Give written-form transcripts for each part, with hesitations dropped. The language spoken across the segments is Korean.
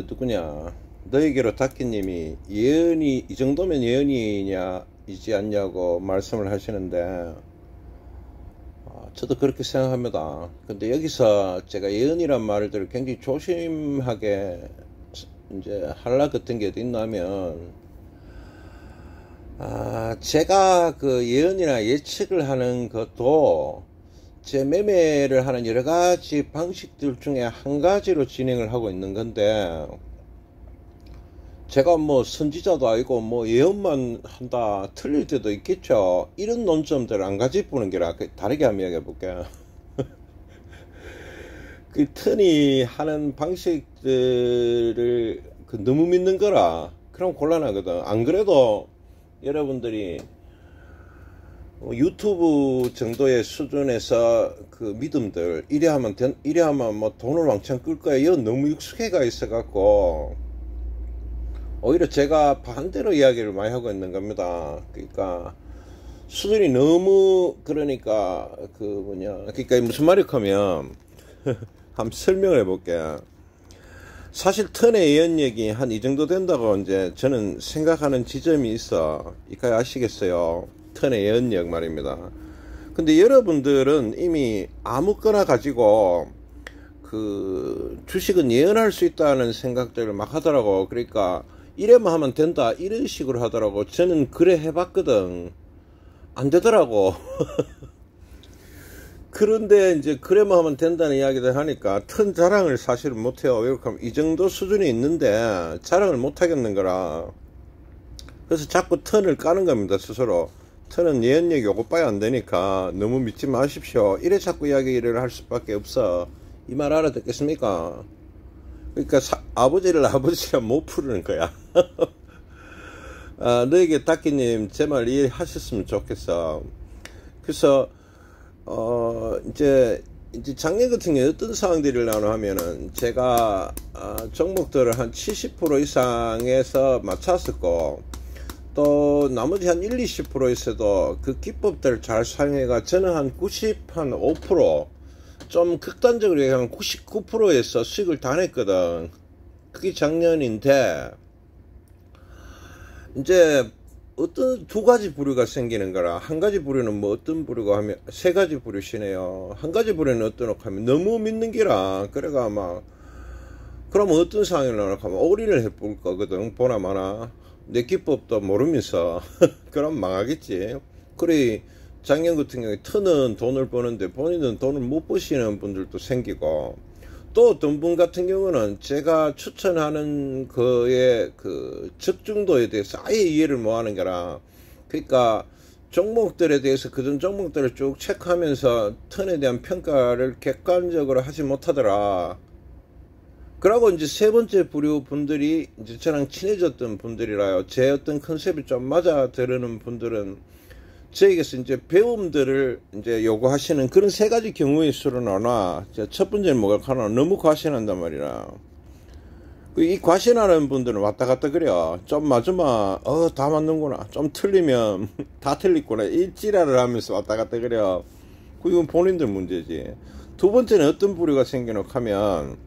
누구냐, 너에게로 닥기님이 예언이 이 정도면 예언이냐 이지 않냐고 말씀을 하시는데, 저도 그렇게 생각합니다. 근데 여기서 제가 예언이란 말을 굉장히 조심하게 이제 하려 같은 게 어디 있냐면, 제가 그 예언이나 예측을 하는 것도 제 매매를 하는 여러 가지 방식들 중에 한 가지로 진행을 하고 있는 건데, 제가 뭐 선지자도 아니고 뭐 예언만 한다 틀릴 때도 있겠죠. 이런 논점들을 안 가지고는 게라 다르게 한번 이야기해 볼게요. 그 트니 하는 방식들을 너무 믿는 거라 그럼 곤란하거든. 안 그래도 여러분들이 유튜브 정도의 수준에서 그 믿음들 이래 하면 뭐 돈을 왕창 끌 거야 이거 너무 익숙해 가 있어 갖고 오히려 제가 반대로 이야기를 많이 하고 있는 겁니다. 그러니까 수준이 너무, 그러니까 그러니까 무슨 말이냐 하면 한번 설명을 해볼게요. 사실 턴의 예언력이 한 이 정도 된다고 이제 저는 생각하는 지점이 있어. 이까지 아시겠어요? 턴의 예언력 말입니다. 근데 여러분들은 이미 아무거나 가지고 그 주식은 예언할 수 있다는 생각들을 막 하더라고. 그러니까 이래만 하면 된다 이런 식으로 하더라고. 저는 그래 해봤거든. 안 되더라고. 그런데 이제 그래만 하면 된다는 이야기를 하니까 턴 자랑을 사실은 못해요. 이렇게 하면 이 정도 수준이 있는데 자랑을 못하겠는 거라. 그래서 자꾸 턴을 까는 겁니다, 스스로. 턴은 예언력이 요것밖에 안 되니까 너무 믿지 마십시오. 이래 자꾸 이야기를 할 수밖에 없어. 이 말 알아듣겠습니까? 그러니까 아버지를 아버지가 못 부르는 거야. 너에게 닥기님 제 말 이해하셨으면 좋겠어. 그래서 이제 작년 같은 경우에 어떤 상황들이라고 하면은 제가 종목들을 한 70% 이상에서 맞췄었고, 또 나머지 한 20%에서도 그 기법들을 잘 사용해가 저는 한 5%, 좀 극단적으로 얘기하면 99%에서 수익을 다 냈거든. 그게 작년인데, 이제 어떤 두 가지 부류가 생기는 거라. 한 가지 부류는 뭐 어떤 부류가 하면 세 가지 부류시네요. 한 가지 부류는 어떤 하면 너무 믿는 기라. 그래가 막 그러면 어떤 상황이 나오나 하면 올인을 해볼 거거든. 보나 마나 내 기법도 모르면서 그럼 망하겠지. 그래 작년 같은 경우에 터는 돈을 버는데 본인은 돈을 못 버시는 분들도 생기고, 또 어떤 분 같은 경우는 제가 추천하는 거에 그 적중도에 대해서 아예 이해를 못 하는 거라. 그러니까 종목들에 대해서 그전 종목들을 쭉 체크하면서 턴에 대한 평가를 객관적으로 하지 못하더라. 그러고 이제 세 번째 부류 분들이 이제 저랑 친해졌던 분들이라요. 제 어떤 컨셉이 좀 맞아 들으는 분들은 저에게서 이제 배움들을 이제 요구하시는 그런 세 가지 경우의 수로 나눠. 첫 번째는 뭐가 하나, 너무 과신한단 말이라. 이 과신하는 분들은 왔다 갔다 그래요. 좀 맞으면 다 맞는구나, 좀 틀리면 다 틀리구나, 이 찌라를 하면서 왔다 갔다 그래요. 이건 본인들 문제지. 두 번째는 어떤 부류가 생겨놓고 하면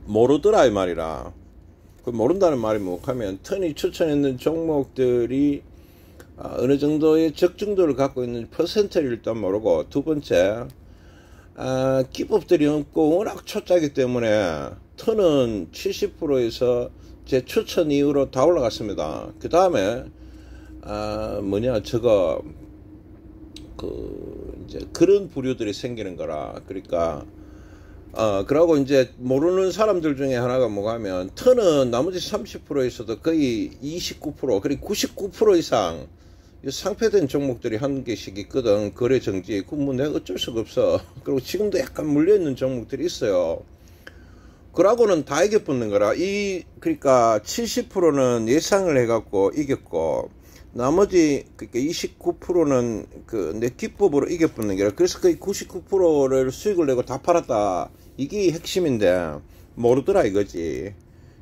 모르더라 이 말이라. 그 모른다는 말이 뭐 하면 턴이 추천했는 종목들이 어느 정도의 적중도를 갖고 있는 퍼센트를 일단 모르고, 두 번째 기법들이 없고 워낙 초짜기 때문에 턴은 70%에서 제 추천 이후로 다 올라갔습니다. 그 다음에 이제 그런 부류들이 생기는 거라. 그러니까 그러고 이제 모르는 사람들 중에 하나가 뭐가 하면 턴은 나머지 30%에서도 거의 29%, 그리고 99% 이상 상폐된 종목들이 한 개씩 있거든. 거래 정지. 그 뭐 내가 어쩔 수가 없어. 그리고 지금도 약간 물려있는 종목들이 있어요. 그러고는 다 이겨붙는 거라. 그러니까 70%는 예상을 해갖고 이겼고, 나머지 그러니까 29%는 그 내 기법으로 이겨붙는 게라. 그래서 거의 99%를 수익을 내고 다 팔았다. 이게 핵심인데 모르더라 이거지.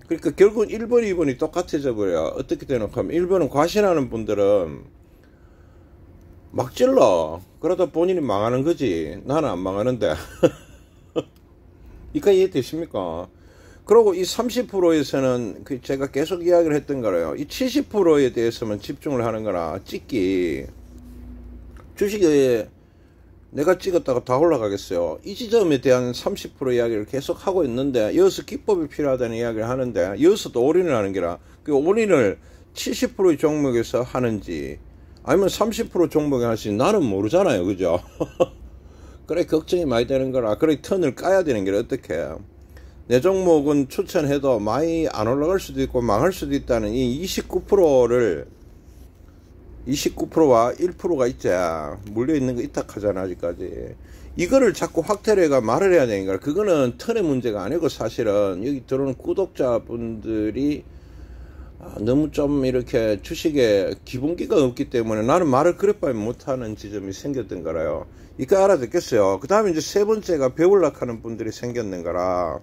그러니까 결국 1번, 2번이 똑같아져 버려. 어떻게 되노 하면 1번은 과신하는 분들은 막 찔러. 그러다 본인이 망하는 거지. 나는 안 망하는데. 이까 이해되십니까? 그리고 이 30%에서는 그 제가 계속 이야기를 했던 거래요. 이 70%에 대해서만 집중을 하는 거라 찍기. 주식에 내가 찍었다가 다 올라가겠어요. 이 지점에 대한 30% 이야기를 계속 하고 있는데 여기서 기법이 필요하다는 이야기를 하는데 여기서도 올인을 하는 게라 그 올인을 70%의 종목에서 하는지 아니면 30% 종목에 하는지 나는 모르잖아요. 그죠? 그래 걱정이 많이 되는 거라. 그래 턴을 까야 되는 게 어떻게 내 종목은 추천해도 많이 안 올라갈 수도 있고 망할 수도 있다는 이 29%와 1%가 있지. 물려있는 거 있다 하잖아 아직까지. 이거를 자꾸 확대해가 말을 해야 되는 거야. 그거는 턴의 문제가 아니고 사실은 여기 들어오는 구독자분들이 너무 좀 이렇게 주식에 기본기가 없기 때문에 나는 말을 그래봐야 못하는 지점이 생겼던 거라요. 이거 알아듣겠어요. 그 다음에 이제 세 번째가 배울락하는 분들이 생겼는 거라.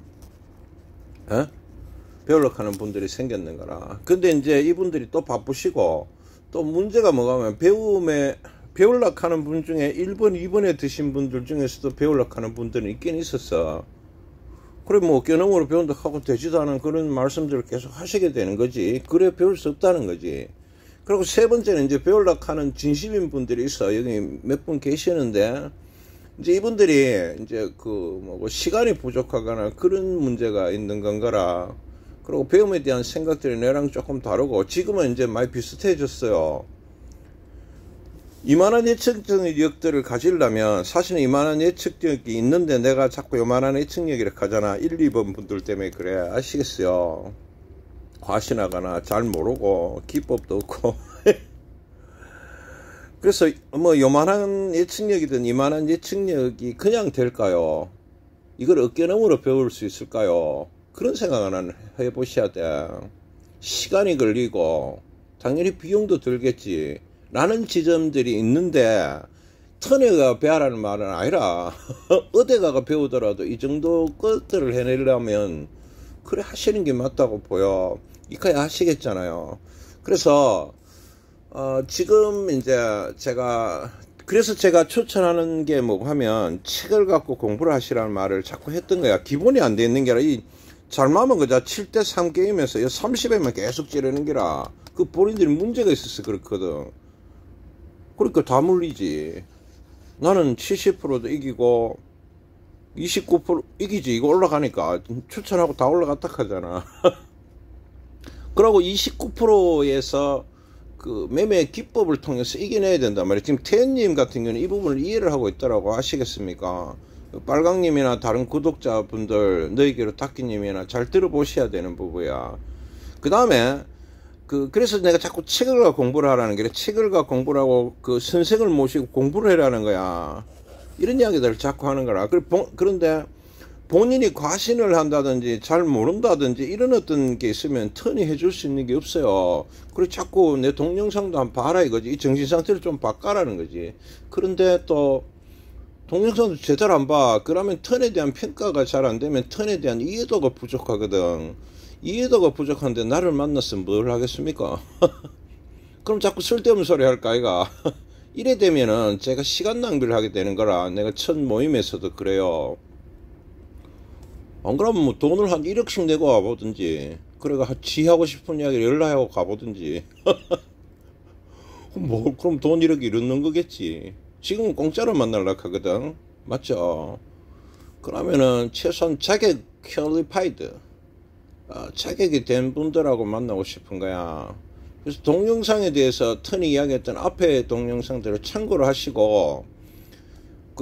배울락하는 분들이 생겼는 거라. 근데 이제 이분들이 또 바쁘시고 또 문제가 뭐가 하면 배울락하는 분 중에 1번, 2번에 드신 분들 중에서도 배울락하는 분들은 있긴 있었어. 그래 뭐 어깨너머로 배운다 하고 되지도 않은 그런 말씀들을 계속 하시게 되는 거지. 그래 배울 수 없다는 거지. 그리고 세 번째는 이제 배울락하는 진심인 분들이 있어. 여기 몇 분 계시는데 이제 이분들이 이제 시간이 부족하거나 그런 문제가 있는 건가라. 그리고 배움에 대한 생각들이 내랑 조금 다르고 지금은 이제 많이 비슷해졌어요. 이만한 예측력들을 가지려면 사실은 이만한 예측력이 있는데 내가 자꾸 이만한 예측력이라 하잖아. 1, 2번 분들 때문에 그래. 아시겠어요? 과신하거나 잘 모르고 기법도 없고 그래서 뭐 요만한 예측력이든 이만한 예측력이 그냥 될까요? 이걸 어깨너머로 배울 수 있을까요? 그런 생각은 해보셔야 돼. 시간이 걸리고 당연히 비용도 들겠지 라는 지점들이 있는데 턴에가 배우라는 말은 아니라 어디 가가 배우더라도 이 정도 것들을 해내려면 그래 하시는 게 맞다고 보여. 이까지 하시겠잖아요. 그래서 지금 이제 그래서 제가 추천하는 게 뭐 하면 책을 갖고 공부를 하시라는 말을 자꾸 했던 거야. 기본이 안 돼 있는 게 아니라 잘못하면 그자 7대3 게임에서 30에만 계속 찌르는 게라 그 본인들이 문제가 있어서 그렇거든. 그러니까 다 물리지. 나는 70%도 이기고 29% 이기지. 이거 올라가니까 추천하고 다 올라갔다 하잖아. 그러고 29%에서 그 매매 기법을 통해서 이겨내야 된단 말이에요. 지금 태연님 같은 경우는 이 부분을 이해를 하고 있다라고 아시겠습니까? 빨강님이나 다른 구독자분들 너희기로 탁기님이나 잘 들어보셔야 되는 부분이야. 그 다음에 그래서 내가 자꾸 책을 공부를 하라는 게 책을 공부를 하고 그 선생을 모시고 공부를 해라는 거야. 이런 이야기들을 자꾸 하는 거라. 그런데 본인이 과신을 한다든지 잘 모른다든지 이런 어떤 게 있으면 턴이 해줄 수 있는 게 없어요. 그리고 자꾸 내 동영상도 한번 봐라 이거지. 이 정신 상태를 좀 바꿔라는 거지. 그런데 또 동영상도 제대로 안 봐. 그러면 턴에 대한 평가가 잘 안 되면 턴에 대한 이해도가 부족하거든. 이해도가 부족한데 나를 만났으면 뭘 하겠습니까? 그럼 자꾸 쓸데없는 소리 할까 아이가? 이래 되면은 제가 시간 낭비를 하게 되는 거라. 내가 첫 모임에서도 그래요. 안 그러면 뭐 돈을 한 1억씩 내고 와보든지 그래가 지 하고 싶은 이야기를 연락하고 가보든지 뭐 그럼 돈 1억이 잃는 거겠지. 지금은 공짜로 만나려고 하거든. 맞죠? 그러면은 최소한 자격 퀄리파이드 자격이 된 분들하고 만나고 싶은 거야. 그래서 동영상에 대해서 턴이 이야기했던 앞에 동영상들을 참고를 하시고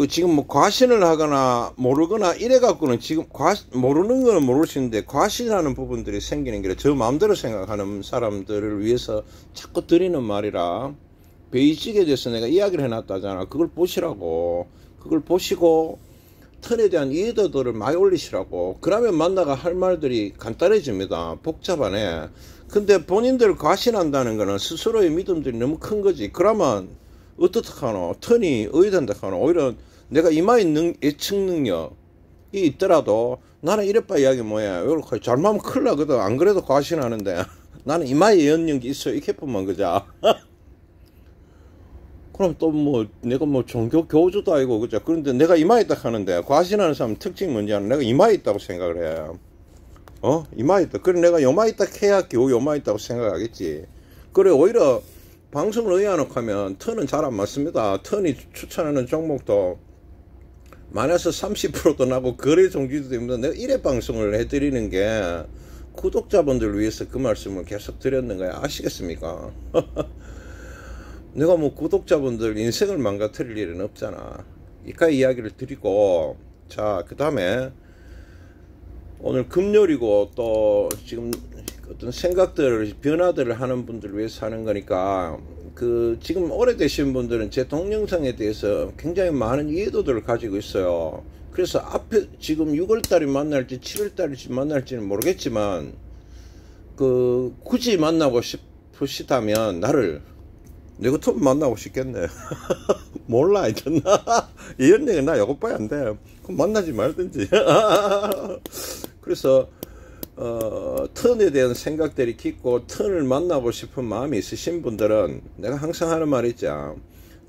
지금 뭐 과신을 하거나 모르거나 이래 갖고는 지금 모르는 거는 모르시는데 과신하는 부분들이 생기는 게 저 마음대로 생각하는 사람들을 위해서 자꾸 드리는 말이라. 베이직에 대해서 내가 이야기를 해놨다잖아. 그걸 보시라고. 그걸 보시고 턴에 대한 이해도들을 많이 올리시라고. 그러면 만나가 할 말들이 간단해집니다. 복잡하네. 근데 본인들 과신한다는 거는 스스로의 믿음들이 너무 큰 거지. 그러면 어떡하노? 턴이 어디된다 하노? 오히려 내가 이마의 예측 능력이 있더라도 나는 이래빠 이야기 뭐야. 이렇게 잘못하면 큰일 나거든. 안 그래도 과신하는데 나는 이마의 예언력이 있어. 이렇게뿐만 그자. 그럼 또 뭐 내가 뭐 종교 교주도 아니고 그죠. 그런데 내가 이마에 딱 하는데 과신하는 사람 특징이 뭔지 아는 내가 이마에 있다고 생각을 해. 이마 있다. 그래, 내가 요마 있다 해야 겨우 요마 있다고 생각하겠지. 그래, 오히려 방송을 의아놓고 하면 턴은 잘 안 맞습니다. 턴이 추천하는 종목도 마이너스 30%도 나고 거래 종지도 됩니다. 내가 이래 방송을 해드리는 게 구독자분들 위해서 그 말씀을 계속 드렸는 거야. 아시겠습니까? 내가 뭐 구독자분들 인생을 망가뜨릴 일은 없잖아. 이까 이야기를 드리고, 자, 그 다음에 오늘 금요일이고 또 지금 어떤 생각들을, 변화들을 하는 분들을 위해서 하는 거니까, 지금 오래되신 분들은 제 동영상에 대해서 굉장히 많은 이해도들을 가지고 있어요. 그래서 앞에 지금 6월달에 만날지 7월달에 만날지는 모르겠지만, 굳이 만나고 싶으시다면 나를 내가 톱 만나고 싶겠네. 몰라, 하여튼. 이런 얘기 나 요거 봐야 안 돼. 그럼 만나지 말든지. 그래서, 턴에 대한 생각들이 깊고, 턴을 만나고 싶은 마음이 있으신 분들은 내가 항상 하는 말이 있죠.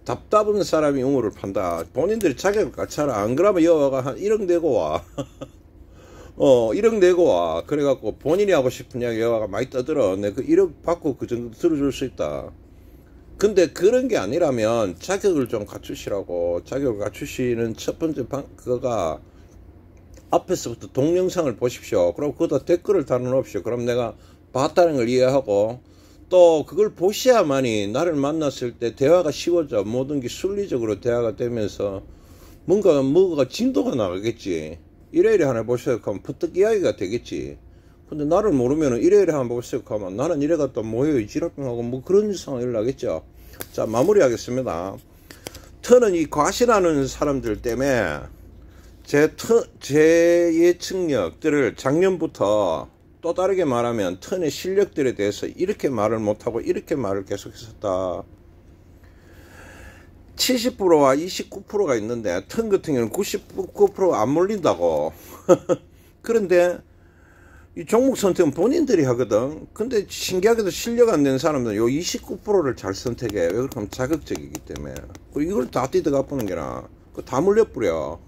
답답한 사람이 우물을 판다. 본인들이 자격을 갖춰라. 안 그러면 여와가 한 1억 내고 와. 1억 내고 와. 그래갖고 본인이 하고 싶은 이야기 여와가 많이 떠들어. 내가 1억 받고 그 정도 들어줄 수 있다. 근데 그런 게 아니라면 자격을 좀 갖추시라고. 자격을 갖추시는 첫 번째 그거가 앞에서부터 동영상을 보십시오. 그럼 거기다 댓글을 달아놓으십시오. 그럼 내가 봤다는 걸 이해하고, 또 그걸 보셔야만이 나를 만났을 때 대화가 쉬워져. 모든 게 순리적으로 대화가 되면서 뭐가 진도가 나가겠지. 이래이래 하나 보세요 하면 퍼뜩 이야기가 되겠지. 근데 나를 모르면은 이래이래 한번 보세요 하면 나는 이래 갔다 뭐예요 지랄병하고 뭐 그런 상황이 나겠죠. 자, 마무리하겠습니다. 턴은 이 과실하는 사람들 때문에 제 예측력들을 작년부터 또 다르게 말하면 턴의 실력들에 대해서 이렇게 말을 못하고 이렇게 말을 계속했었다. 70%와 29%가 있는데 턴 같은 경우는 99%가 안 몰린다고. 그런데 이 종목 선택은 본인들이 하거든. 근데 신기하게도 실력 안 되는 사람들은 요 29%를 잘 선택해. 왜 그렇게 자극적이기 때문에. 그리고 이걸 다 뛰다가 보는 게나 다 물려뿌려.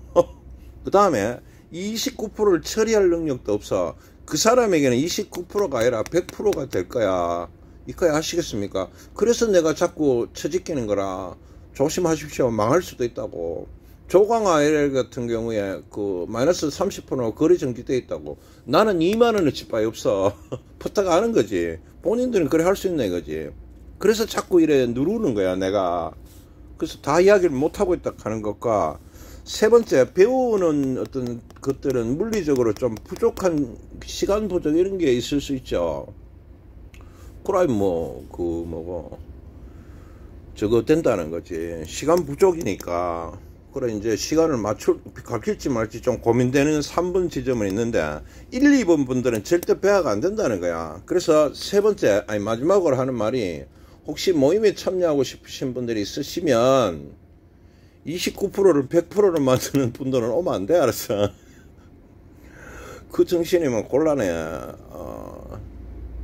그 다음에 29%를 처리할 능력도 없어. 그 사람에게는 29%가 아니라 100%가 될 거야. 이까지 아시겠습니까? 그래서 내가 자꾸 처지끼는 거라. 조심하십시오. 망할 수도 있다고. 조광아 LL 같은 경우에 마이너스 30% 거래 정지돼 있다고. 나는 2만원어치 바에 없어. 부탁 하는 거지. 본인들은 그래 할 수 있네 이거지. 그래서 자꾸 이래 누르는 거야 내가. 그래서 다 이야기를 못하고 있다 하는 것과, 세 번째, 배우는 어떤 것들은 물리적으로 좀 부족한, 시간 부족 이런 게 있을 수 있죠. 그럼 저거 된다는 거지. 시간 부족이니까. 그래, 이제 시간을 가킬지 말지 좀 고민되는 3번 지점은 있는데, 1, 2번 분들은 절대 배화가 안 된다는 거야. 그래서 마지막으로 하는 말이, 혹시 모임에 참여하고 싶으신 분들이 있으시면, 29%를 100%로 만드는 분들은 오면 안 돼, 알았어? 그 정신이면 곤란해.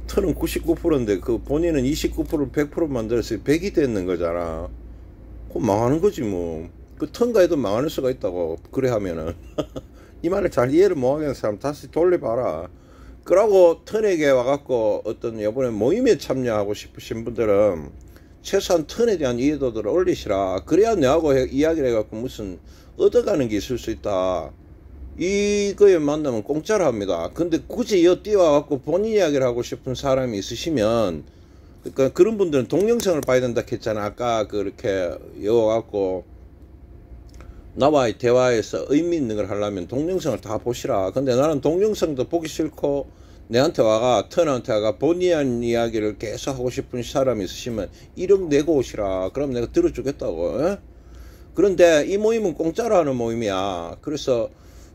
턴은 99%인데, 본인은 29%를 100% 만들어서 100이 되는 거잖아. 그럼 망하는 거지, 뭐. 턴가 해도 망할 수가 있다고, 그래 하면은. 이 말을 잘 이해를 못하는 사람 다시 돌려봐라. 그러고 턴에게 와갖고, 이번에 모임에 참여하고 싶으신 분들은, 최소한 턴에 대한 이해도들을 올리시라. 그래야 내하고 이야기를 해갖고 무슨 얻어가는 게 있을 수 있다. 이거에 만나면 공짜로 합니다. 근데 굳이 뛰어와갖고 본인 이야기를 하고 싶은 사람이 있으시면, 그러니까 그런 분들은 동영상을 봐야 된다 했잖아. 아까 그렇게 여와갖고 나와의 대화에서 의미 있는 걸 하려면 동영상을 다 보시라. 근데 나는 동영상도 보기 싫고, 내한테 턴한테 와가 본의한 이야기를 계속 하고 싶은 사람이 있으시면 1억 내고 오시라. 그럼 내가 들어주겠다고. 에? 그런데 이 모임은 공짜로 하는 모임이야. 그래서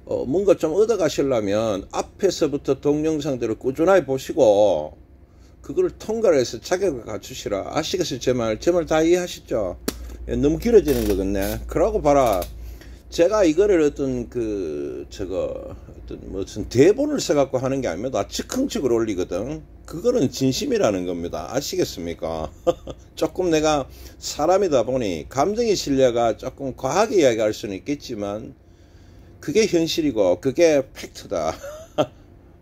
뭔가 좀 얻어가시려면 앞에서부터 동영상들을 꾸준하게 보시고 그걸 통과를 해서 자격을 갖추시라. 아시겠어요? 제 말 다 이해하시죠? 너무 길어지는 거겠네. 그러고 봐라. 제가 이거를 무슨 대본을 써갖고 하는 게 아닙니다. 즉흥적으로 올리거든. 그거는 진심이라는 겁니다. 아시겠습니까? 조금 내가 사람이다 보니 감정이 실려가 조금 과하게 이야기할 수는 있겠지만, 그게 현실이고, 그게 팩트다.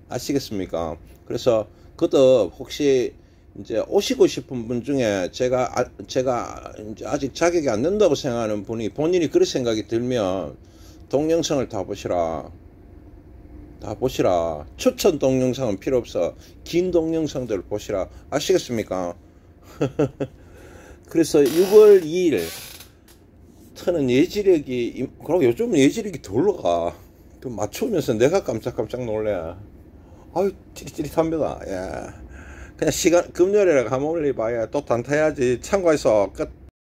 아시겠습니까? 그래서 그것도 혹시 이제 오시고 싶은 분 중에 제가 이제 아직 자격이 안 된다고 생각하는 분이 본인이 그런 생각이 들면 동영상을 다 보시라. 다 보시라. 추천 동영상은 필요 없어. 긴 동영상들을 보시라. 아시겠습니까? 그래서 6월 2일 트는 예지력이, 그리고 요즘은 예지력이 돌로 가. 그 맞추면서 내가 깜짝깜짝 놀래. 아유, 찌릿찌릿합니다. 예. 그냥 시간, 금요일에 한번 올려봐야 또 단타야지. 참고해서 끝.